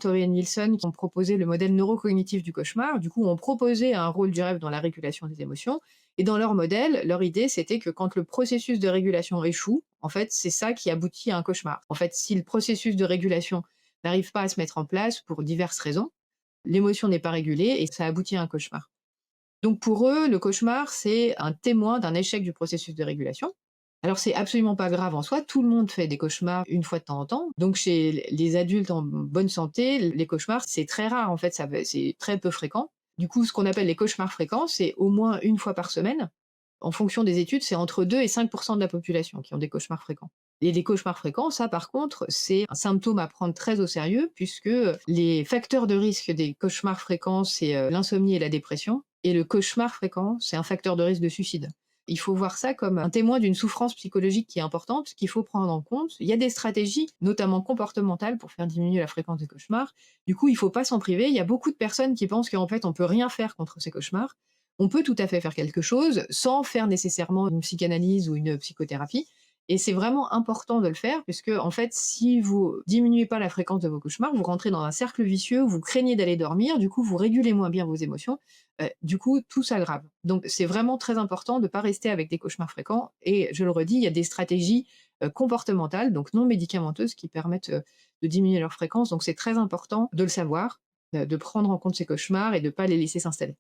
Torrey et Nielsen qui ont proposé le modèle neurocognitif du cauchemar. Du coup, ont proposé un rôle du rêve dans la régulation des émotions. Et dans leur modèle, leur idée, c'était que quand le processus de régulation échoue, en fait, c'est ça qui aboutit à un cauchemar. En fait, si le processus de régulation n'arrive pas à se mettre en place pour diverses raisons, l'émotion n'est pas régulée et ça aboutit à un cauchemar. Donc pour eux, le cauchemar, c'est un témoin d'un échec du processus de régulation. Alors c'est absolument pas grave en soi, tout le monde fait des cauchemars une fois de temps en temps. Donc chez les adultes en bonne santé, les cauchemars, c'est très rare en fait, c'est très peu fréquent. Du coup, ce qu'on appelle les cauchemars fréquents, c'est au moins une fois par semaine. En fonction des études, c'est entre 2 et 5 de la population qui ont des cauchemars fréquents. Et les cauchemars fréquents, ça par contre, c'est un symptôme à prendre très au sérieux puisque les facteurs de risque des cauchemars fréquents, c'est l'insomnie et la dépression. Et le cauchemar fréquent, c'est un facteur de risque de suicide. Il faut voir ça comme un témoin d'une souffrance psychologique qui est importante, qu'il faut prendre en compte. Il y a des stratégies, notamment comportementales, pour faire diminuer la fréquence des cauchemars. Du coup, il ne faut pas s'en priver. Il y a beaucoup de personnes qui pensent qu'en fait, on peut rien faire contre ces cauchemars. On peut tout à fait faire quelque chose sans faire nécessairement une psychanalyse ou une psychothérapie. Et c'est vraiment important de le faire, puisque en fait, si vous diminuez pas la fréquence de vos cauchemars, vous rentrez dans un cercle vicieux, vous craignez d'aller dormir, du coup, vous régulez moins bien vos émotions, du coup, tout s'aggrave. Donc, c'est vraiment très important de ne pas rester avec des cauchemars fréquents. Et je le redis, il y a des stratégies comportementales, donc non médicamenteuses, qui permettent de diminuer leur fréquence. Donc, c'est très important de le savoir, de prendre en compte ces cauchemars et de ne pas les laisser s'installer.